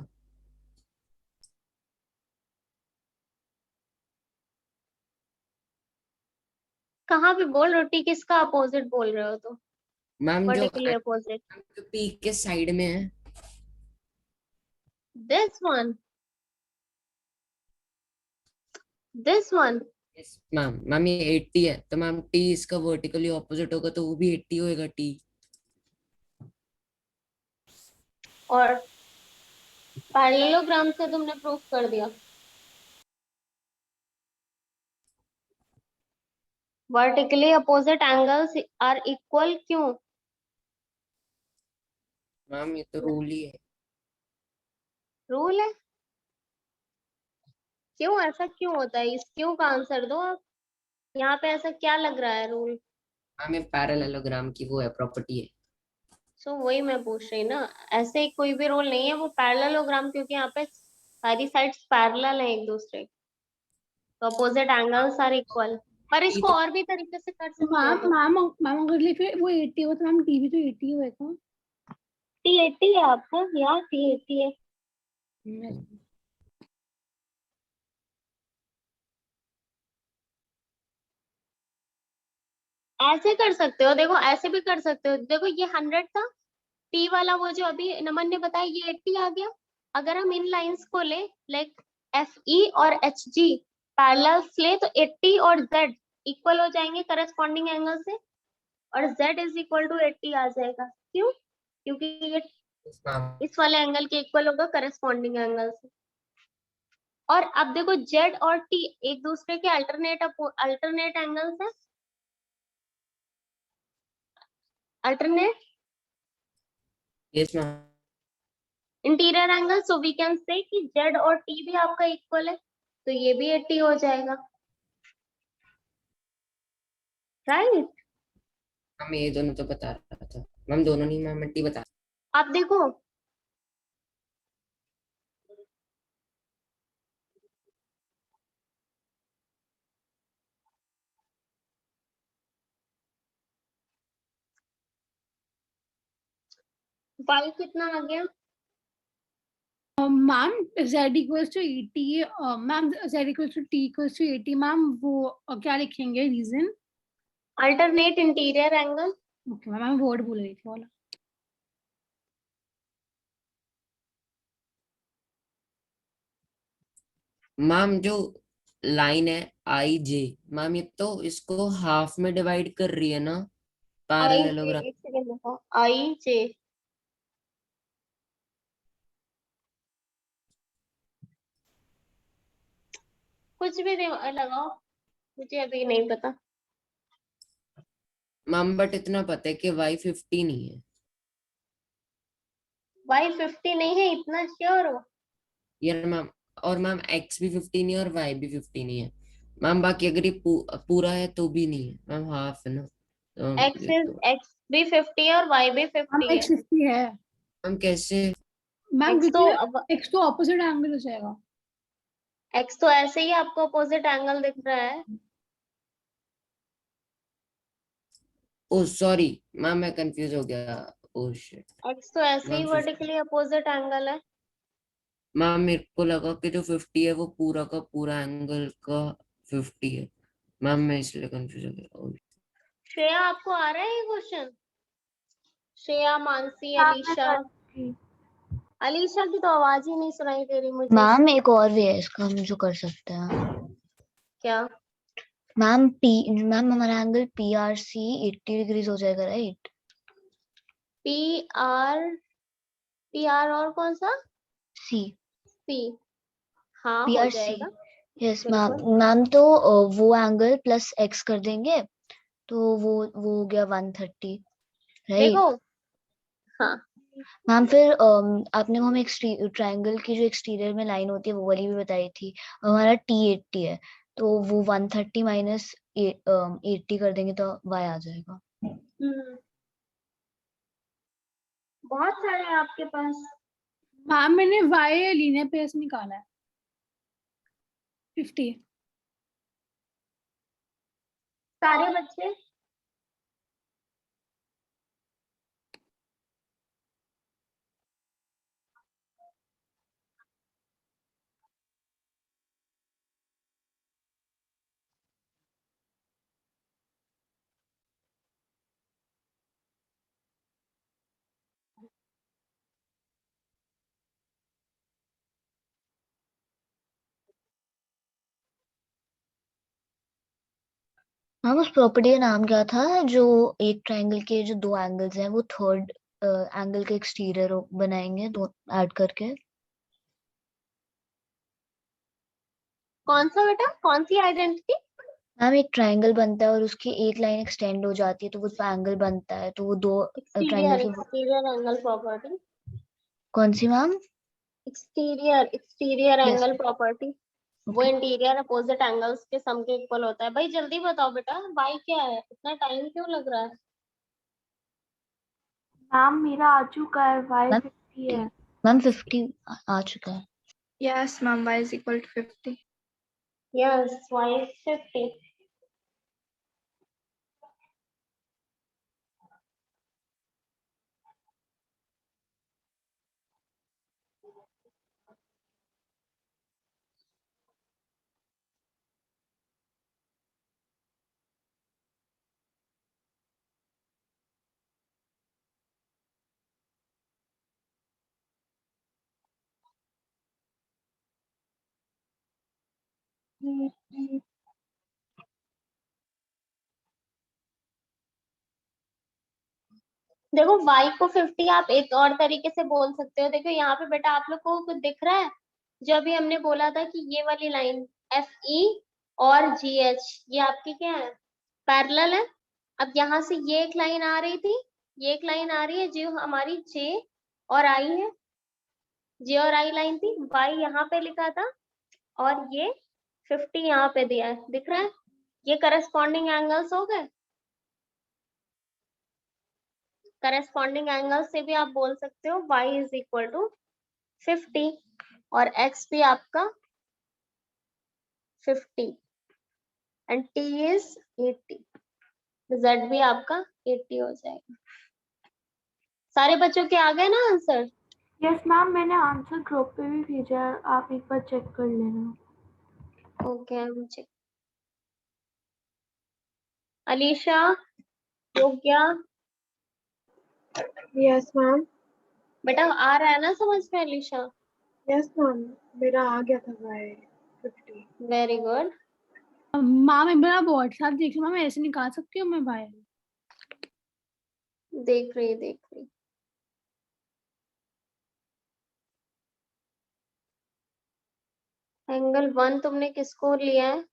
कहाँ पे बोल रहे हो? T किसका अपोजिट बोल रहे हो तो? मैम जो वर्टिकली अपोजिट। पी के साइड में है। This one. This one. Yes, ma'am ma'am ये 80 है तो मैम टी इसका वर्टिकली ऑपोजिट होगा तो वो भी 80 होएगा टी। और पैरेललोग्राम से तुमने प्रूफ कर दिया। Vertically opposite angles are equal क्यों? मैम ये तो रूल ही है। रूल है? क्यों ऐसा क्यों होता है? इस क्यों का आंसर दो आप। यहाँ पे ऐसा क्या लग रहा है रूल? मैम ये पैरेललोग्राम की वो है, प्रॉपर्टी है। सो वही मैं पूछ रही ना, ऐसे ही कोई भी रूल नहीं है, वो पैरेललोग्राम क्योंकि यहाँ पे सारी साइड्स पैरेलल है एक दूसरे के, तो अपोजिट एंगल्स आर इक्वल। पर इसको और भी तरीके से कर सकते हो। मैम मैम मैम अगर फिर वो 80 हो तो मैम टी भी तो 80 होएगा। T80 है आपका? यार T80 है। ऐसे कर सकते हो, देखो ऐसे भी कर सकते हो। देखो ये 100 था, T वाला वो जो अभी नमन ने बताया ये 80 आ गया। अगर हम इन लाइंस को ले, लाइक FE और HG पैरेलल्स ले, तो 80 और Z इक्वल हो जाएंगे करस्पॉन्डिंग एंगल से, और Z इज इक्वल टू 80 आ जाएगा। क्यों? क्योंकि ये मैम इस वाले एंगल के इक्वल होगा करस्पॉन्डिंग एंगल से। और अब देखो Z और T एक दूसरे के अल्टरनेट एंगल्स है, alternate yes ma'am. Interior angle, so we can say कि Z और T भी आपका इक्वल है, तो ये भी 80 हो जाएगा, राइट? मैम ये दोनों तो बता रहा था मैम, दोनों नहीं मैम, टी बता। आप देखो Y कितना आ गया? Ma'am z equals to 80, ma'am z equals to t equals to 80, ma'am वो क्या लिखेंगे reason? Alternate interior angle. Okay ma'am word बोल रही थी वाला। मैम जो लाइन है आई जे, मैम ये तो इसको हाफ में डिवाइड कर रही है ना पैरेललोग्राम। एक सेकंड देखो, IJ कुछ भी लगाओ, मुझे अभी नहीं पता। मैम बट इतना पता है कि वाई 50 नहीं है। Y 50 नहीं है, इतना श्योर हो? यार मैम, और मैम एक्स भी 50 नहीं है और वाई भी 50 नहीं है मैम। बाकी अगर ये पूरा है तो भी नहीं है मैम, हाफ है ना तो X भी 50 है और Y भी 50 है। x 50 है मैम कैसे? मैम, X तो x तो ऑपोजिट एंगल हो जाएगा। X तो ऐसे ही आपको अपोजिट एंगल दिख रहा है। ओ सॉरी मैम, मैं कंफ्यूज हो गया। ओ शिट X तो ऐसे ही 150। वर्टिकली अपोजिट एंगल है। मैम मेरे को लगा कि जो 50 है वो पूरा का पूरा एंगल का 50 है मैम, मैं इसलिए कंफ्यूज हो गया। ओ, श्रेया आपको आ रहा है ये क्वेश्चन? श्रेया, मानसी, हाँ, मैं अलीशा। करती। अलीशा की तो आवाज ही नहीं सुनाई दे रही मुझे। मैम एक और वे है इसका, हम जो कर सकते हैं। क्या? मैम हमारा एंगल PRC 80 डिग्रीज हो जाएगा, राइट? PR और कौन सा? C C। हाँ हो PRC। जाएगा। यस बिल्कुल। मैम तो वो एंगल प्लस x कर देंगे तो वो हो गया 130, राइट? देखो, हाँ मैम फिर आपने हमें ट्रायंगल की जो एक्सटीरियर में लाइन होती है वो वाली भी बताई थी। हमारा T80 है तो वो 130 माइनस 80 कर देंगे तो y आ जाएगा। बहुत सारे हैं आपके पास। मैम मैंने वाई लीनियर पेयर से निकाला है 50। सारे बच्चे मैम उस प्रॉपर्टी का नाम क्या था जो एक ट्रायंगल के जो दो एंगल्स हैं वो थर्ड एंगल के एक्सटीरियर बनाएंगे दो ऐड करके? कौन सा बेटा, कौन सी आइडेंटिटी? मैम एक ट्रायंगल बनता है और उसकी एक लाइन एक्सटेंड हो जाती है तो वो एंगल बनता है, तो वो दो ट्रायंगल एक्सटीरियर के एक्सटीरियर एंगल प्रॉपर्टी। कौन सी ma'am? Exterior exterior yes. Angle property. वो इंटीरियर अपोजिट एंगल्स के सम के इक्वल होता है। भाई जल्दी बताओ बेटा, वाई क्या है, इतना टाइम क्यों लग रहा है? मैम मेरा आ चुका है, y मैम 50 है। मैम 50 आ चुका है। Yes, ma'am. Y is equal to 50. Yes, y 50। देखो y को 50 आप एक और तरीके से बोल सकते हो। देखो यहाँ पे बेटा आप लोग को कुछ दिख रहा है? जो अभी हमने बोला था कि ये वाली लाइन FE और GH ये आपकी क्या है, पैरेलल है। अब यहाँ से ये एक लाइन आ रही थी, ये एक लाइन आ रही है जो हमारी J और I है। J और I लाइन थी, y यहाँ पे लिखा था और ये 50 यहाँ पे दिया है, दिख रहा है? ये करस्पॉन्डिंग एंगल्स हो गए। करस्पॉन्डिंग एंगल से भी आप बोल सकते हो y इज इक्वल टू 50 और x भी आपका 50 एंड t इज 80, z भी आपका 80 हो जाएगा। सारे बच्चों के आ गए ना आंसर? यस मैम, मैंने आंसर ग्रुप पे भी भेजा है, आप एक बार चेक कर लेना। ओके मुझे अलीशा, योग्या, Yes, ma'am. बेटा आ रहा है ना समझ में अलीशा? Yes, ma'am. मेरा आ गया था Y 50. Very good. मैम एक बार आप व्हाट्सएप देख लो, मैम ऐसे निकाल सकती हूँ मैं वाई? देख रही देख रही। एंगल 1 तुमने किसको लिया है?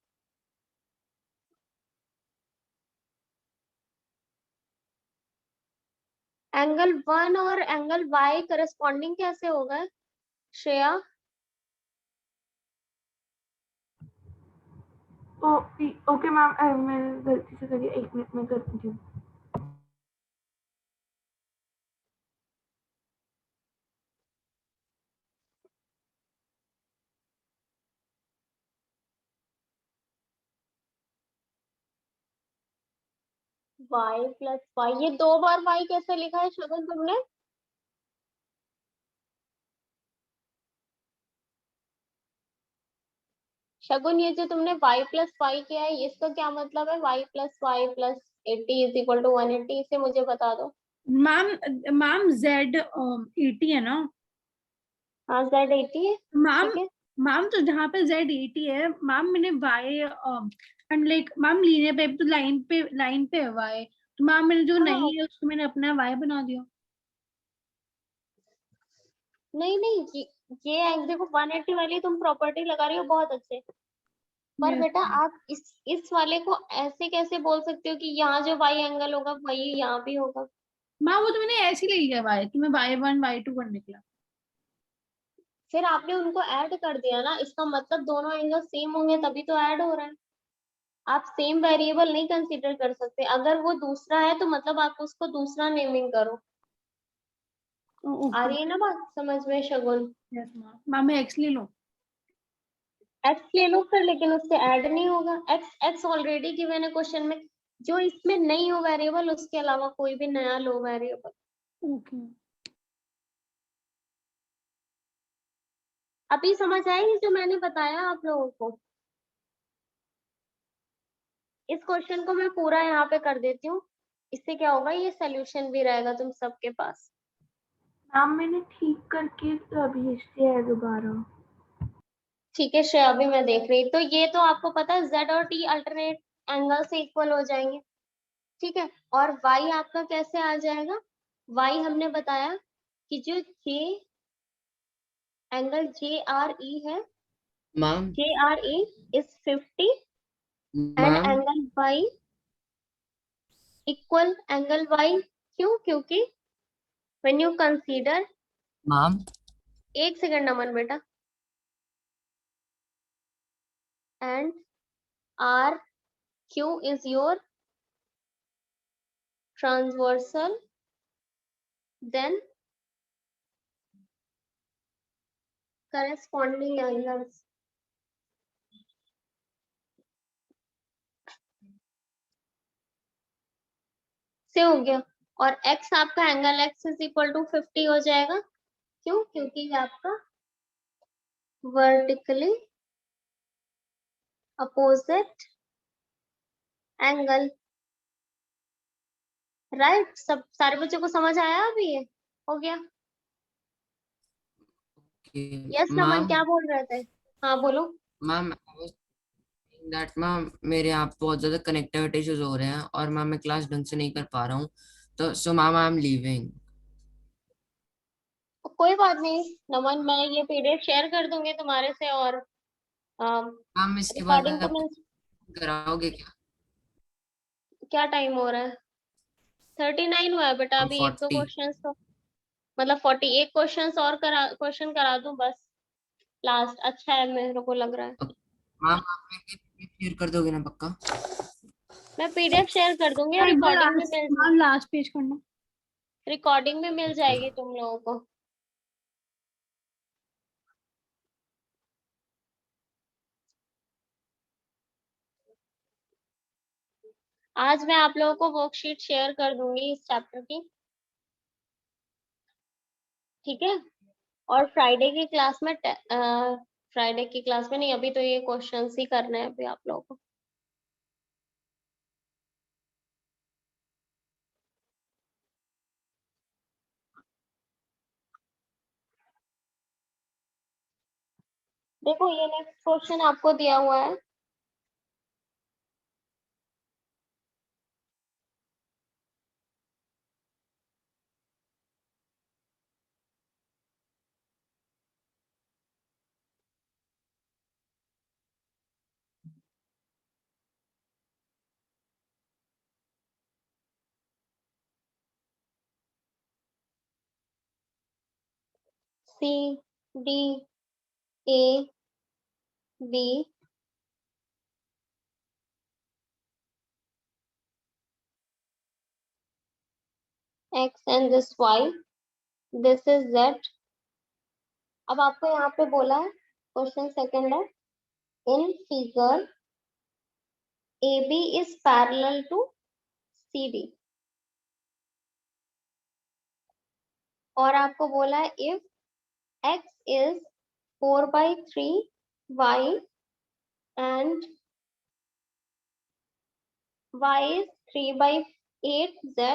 एंगल 1 और एंगल y करस्पॉन्डिंग कैसे होगा श्रेया? ओके मैम, मैंने गलती से करी, 1 मिनट में करती हूँ। y प्लस y, ये 2 बार y कैसे लिखा है शगुन तुमने? शगुन ये जो तुमने y प्लस y किया है इसका क्या मतलब है? y plus y plus 80 is equal to 180, इसे मुझे बता दो। मैम मैम Z 80 है ना हाँ z 80 है, मैम? ठीक है। मैम तो जहाँ पे Z 80 है मैम, मैंने Y and like ma'am linear पे तो लाइन पे है Y, तो मैम मैंने जो हाँ नहीं है उसको मैंने अपना Y बना दिया। नहीं नहीं, ये देखो 180 वाली तुम प्रॉपर्टी लगा रही हो बहुत अच्छे, पर Yes, बेटा ma'am. आप इस वाले को ऐसे कैसे बोल सकते हो कि यहाँ जो y एंगल होगा वही यहाँ भी होगा? मैम वो तो मैंने ऐसे ही ले लिया Y, तो मैं Y1 Y2 कर निकला। फिर आपने उनको ऐड कर दिया ना, इसका मतलब दोनों एंगल सेम होंगे तभी तो ऐड हो रहा है। आप सेम वेरिएबल नहीं कंसीडर कर सकते। अगर वो दूसरा है तो मतलब आप उसको दूसरा नेमिंग करो। आ रही है ना बात समझ में शगुन? Yes ma'am. मैम मैं एक्स ले लूं? एक्स ले लो फिर, लेकिन उससे ऐड नहीं होगा। एक्स एक्स ऑलरेडी गिवन है क्वेश्चन में। जो इसमें नहीं हो वेरिएबल, उसके अलावा कोई भी नया लो वेरिएबल। ओके। अभी समझ आएगी जो मैंने बताया आप लोगों को? इस क्वेश्चन को मैं पूरा यहाँ पे कर देती हूँ। इससे क्या होगा, ये सोल्यूशन भी रहेगा तुम सबके पास। मैम मैंने ठीक करके भेज दिया है दोबारा। ठीक है श्रेया, अभी मैं देख रही। तो ये तो आपको पता है z और t अल्टरनेट एंगल से इक्वल हो जाएंगे, ठीक है। और y आपका कैसे आ जाएगा? y हमने बताया कि जो j एंगल JRE है, ma'am JRE is 50 and ma'am angle y equal angle y। क्यों? क्योंकि व्हेन यू कंसीडर, मैम एक सेकंड अमन बेटा, and R Q is your transversal, then corresponding angles। से हो गया। और x आपका angle x is equal to 50 हो जाएगा। क्यों? क्योंकि ये आपका वर्टिकली अपोजिट एंगल, राइट। सब सारे बच्चों को समझ आया? अभी ये हो गया? यस नमन, मैम क्या बोल रहे थे? हाँ बोलो। मैम दैट मैम मेरे यहाँ बहुत ज्यादा कनेक्टिविटी इश्यूज हो रहे हैं और मैम मैं क्लास ढंग से नहीं कर पा रहा हूँ, तो so ma'am I am leaving. कोई बात नहीं नमन, मैं ये पीडीएफ शेयर कर दूंगी तुम्हारे से, और मैम इसके बाद रिकॉर्डिंग तो आप मिल। कराओगे क्या? क्या टाइम हो रहा है? 39 हुआ है बेटा। मैम अभी एक दो 40। क्वेश्चन तो, मतलब 41 क्वेश्चन और क्वेश्चन करा दूं बस, लास्ट। अच्छा है, मेरे को लग रहा है। मैम आप मेरे लिए शेयर कर दोगे ना पक्का? मैं पीडीएफ शेयर कर दूंगी और एक बार रिकॉर्डिंग भी लास्ट मिल मैम लास्ट पेज करना। रिकॉर्डिंग भी मिल जाएगी तुम लोगों को। आज मैं आप लोगों को वर्कशीट शेयर कर दूंगी इस चैप्टर की, ठीक है। और फ्राइडे की क्लास में फ्राइडे की क्लास में नहीं, अभी तो ये क्वेश्चंस ही करने हैं अभी आप लोगों को। देखो ये नेक्स्ट क्वेश्चन आपको दिया हुआ है। C D A B x and this y, this is z. अब आपको यहाँ पे बोला है, क्वेश्चन सेकंड है, in figure A B is parallel to C D. और आपको बोला है if x is 4/3 y and y is 3/8 z,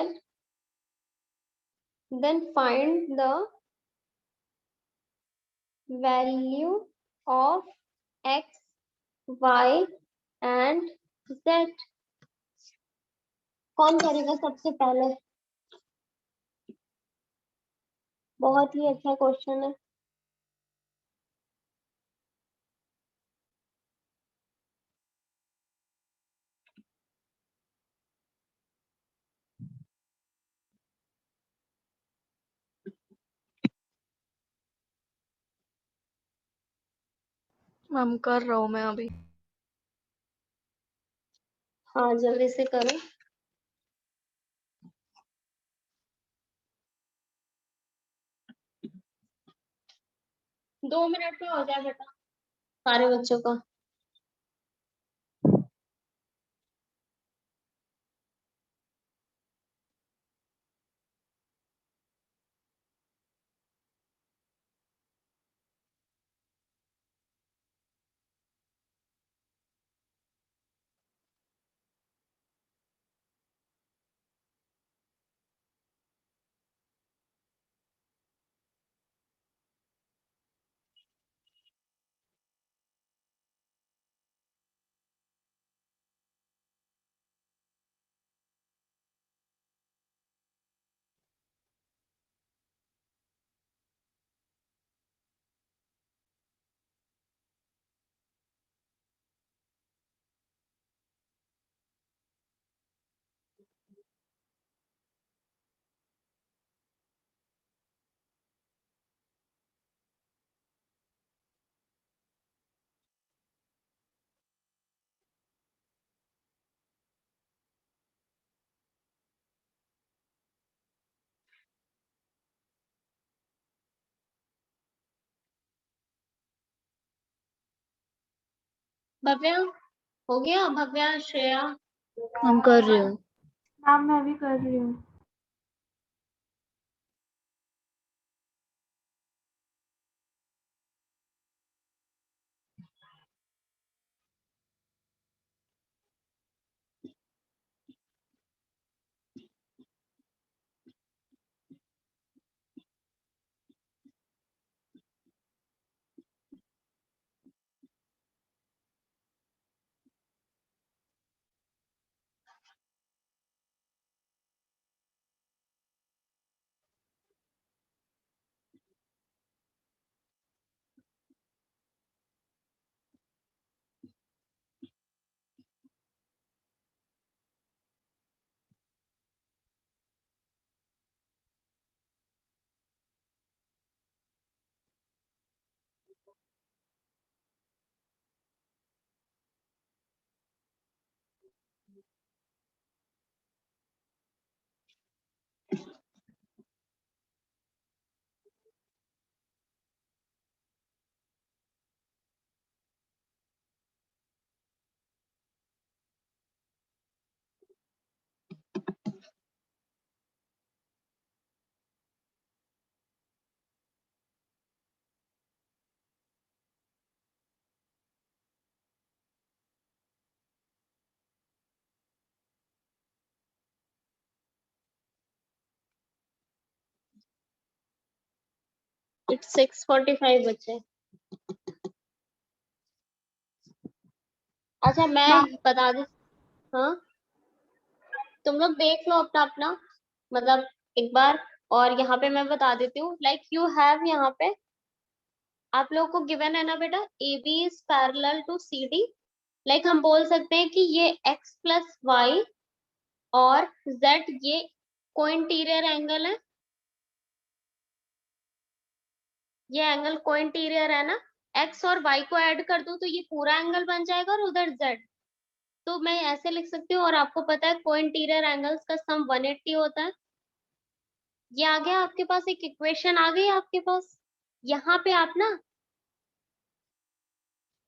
then find the value of x, y and z। कौन करेगा सबसे पहले? बहुत ही अच्छा क्वेश्चन है। मैम कर रहा हूँ मैं अभी। हाँ जल्दी से करो। 2 मिनट में हो जाए बेटा सारे बच्चों का। भव्या हो गया? भव्या, श्रेया? हम कर रही हूँ। मैम मैं भी कर रही हूँ। It's 6:45 बचे। अच्छा मैं बता दी। हाँ तुम लोग देख लो अपना अपना, मतलब एक बार। और यहाँ पे मैं बता देती हूँ, लाइक यू हैव यहाँ पे आप लोगों को गिवन है ना बेटा, A B is parallel to C D. Like हम बोल सकते हैं कि ये x प्लस वाई और z ये कोइंटीरियर एंगल है। ये एंगल कोइंटीरियर है ना। x और y को ऐड कर दूं तो ये पूरा एंगल बन जाएगा और उधर z। तो मैं ऐसे लिख सकती हूँ, और आपको पता है कोइंटीरियर एंगल्स का सम 180 होता है। ये आ गया आपके पास, एक इक्वेशन आ गई आपके पास। यहाँ पे आप ना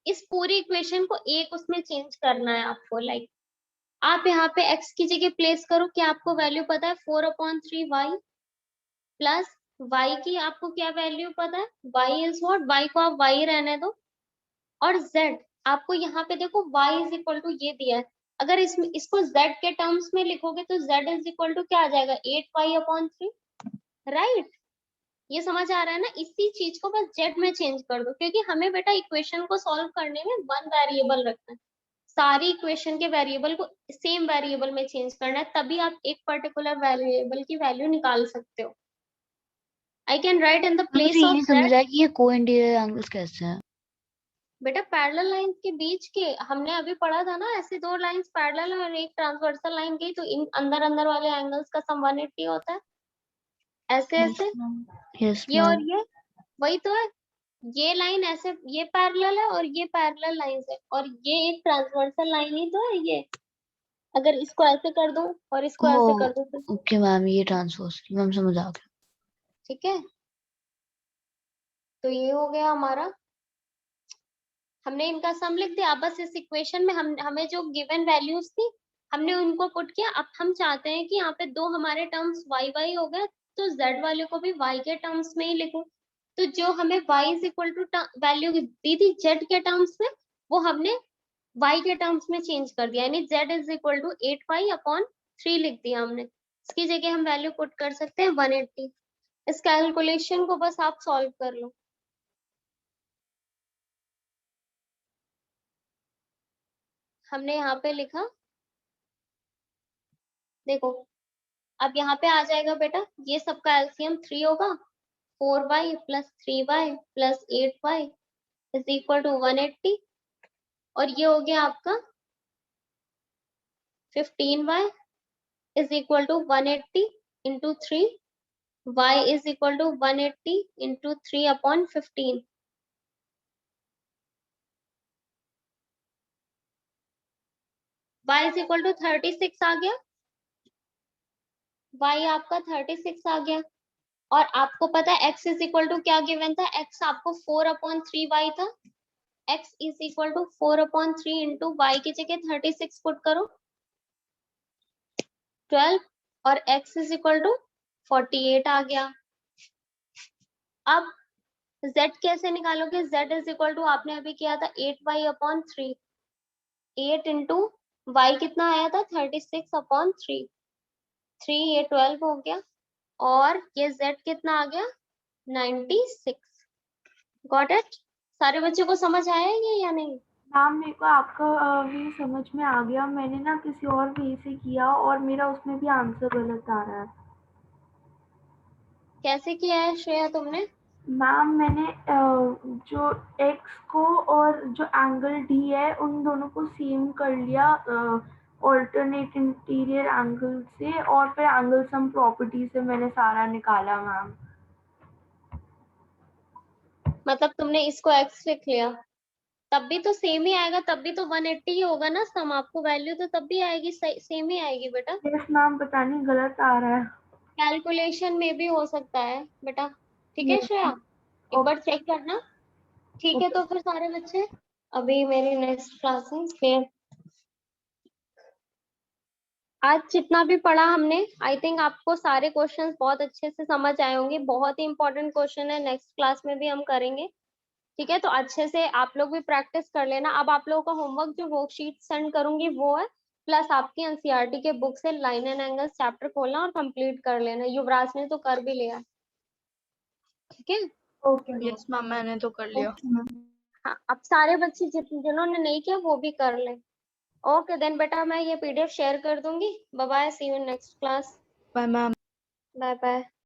इस पूरी इक्वेशन को एक उसमें चेंज करना है आपको। लाइक आप यहाँ पे x की जगह प्लेस करो, क्या आपको वैल्यू पता है 4/3y प्लस y की आपको क्या वैल्यू पता है, y इज व्हाट, y को आप y रहने दो। और z आपको यहाँ पे देखो y इज इक्वल टू ये दिया है। अगर इसको z के टर्म्स में लिखोगे तो z इज इक्वल टू क्या आ जाएगा, 8y/3। राइट, ये समझ आ रहा है ना। इसी चीज को बस z में चेंज कर दो, क्योंकि हमें बेटा इक्वेशन को सॉल्व करने में वन वेरिएबल रखना है। सारी इक्वेशन के वेरिएबल को सेम वेरिएबल में चेंज करना है, तभी आप एक पर्टिकुलर वेरिएबल की वैल्यू निकाल सकते हो। I can write in the मुझे प्लेस ये ऑफ नहीं समझ दैट। आया कि ये कोइंटीरियर एंगल्स कैसे हैं। बेटा पैरेलल लाइंस के बीच के हमने अभी पढ़ा था ना, ऐसे दो लाइंस पैरेलल और एक ट्रांसवर्सल लाइन गई तो इन अंदर अंदर वाले एंगल्स का सम 180 होता है। ऐसे ऐसे यस ये और मैम। ये वही तो है। ये लाइन ऐसे ये पैरेलल है और ये पैरेलल लाइंस है, और ये एक ट्रांसवर्सल लाइन ही तो है ये। अगर इसको ऐसे कर दूं और इसको ऐसे कर दूं तो ओके मैम, ये ट्रांसवर्स मैम समझ आ गया। ठीक है। तो ये हो गया हमारा, हमने इनका सम लिख दिया। अब बस इस इक्वेशन में हमें जो गिवन वैल्यूज थी हमने उनको पुट किया। अब हम चाहते हैं कि यहाँ पे दो हमारे टर्म्स y y हो गए, तो z वाले को भी y के टर्म्स में ही लिखो। तो जो हमें y is equal to value दी थी z के टर्म्स में, वो हमने y के टर्म्स में चेंज कर दिया, यानी z is equal to 8y/3 लिख दिया हमने। इसकी जगह हम वैल्यू पुट कर सकते हैं 180। इस कैलकुलेशन को बस आप सॉल्व कर लो। हमने यहाँ पे लिखा, देखो अब यहाँ पे आ जाएगा बेटा, ये सबका एलसीएम 3 होगा, 4y + 3y + 8y is equal to 180, और ये हो गया आपका 15y is equal to 180 into 3, y is equal to 180 into 3/15। y is equal to 36 आ गया, y आपका 36 आ गया। और आपको पता है x इज इक्वल टू क्या गिवन था, x आपको 4/3y था, x is equal to 4/3 into y की जगह 36 पुट करो 12, और x इज इक्वल टू 48 आ गया। अब z कैसे निकालोगे, z इज इक्वल टू आपने अभी किया था 8y/3, 8 इंटू y कितना आया था 36/3, 3 ये 12 हो गया, और ये z कितना आ गया 96। Got it? सारे बच्चों को समझ आया ये या नहीं? मैम मेरे को आपका वे समझ में आ गया, मैंने ना किसी और वे से किया और मेरा उसमें भी आंसर गलत आ रहा है। कैसे किया है श्रेया तुमने? मैम मैंने जो x को और जो एंगल d है उन दोनों को सेम कर लिया ऑल्टरनेट इंटीरियर एंगल से, और फिर एंगल सम प्रॉपर्टी से मैंने सारा निकाला मैम। मतलब तुमने इसको x लिख लिया, तब भी तो सेम ही आएगा, तब भी तो 180 ही होगा ना सम, आपको वैल्यू तो तब भी आएगी, सेम ही आएगी बेटा। यस मैम, पता नहीं गलत आ रहा है। कैलकुलेशन में भी हो सकता है बेटा, ठीक है Yes, श्रेया, एक बार चेक करना। ठीक है, तो फिर सारे बच्चे अभी मेरी नेक्स्ट क्लास है, इसलिए आज जितना भी पढ़ा हमने, आई थिंक आपको सारे क्वेश्चंस बहुत अच्छे से समझ आए होंगे। बहुत ही इंपॉर्टेंट क्वेश्चन है, नेक्स्ट क्लास में भी हम करेंगे, ठीक है? तो अच्छे से आप लोग भी प्रैक्टिस कर लेना। अब आप लोगों का होमवर्क जो वर्कशीट सेंड करूंगी वो है, प्लस आपकी एनसीईआरटी के बुक से लाइन एंड एंगल्स चैप्टर खोलना और कंप्लीट कर लेना। युवराज ने तो कर भी लिया, ठीक है? Okay ma'am. यस मैम, मैंने तो कर लिया। Okay ma'am. हाँ, अब सारे बच्चे जिन्होंने नहीं किया वो भी कर लें। ओके देन बेटा, मैं ये पीडीएफ शेयर कर दूंगी। Bye bye, see you in next class. Bye ma'am. Bye bye.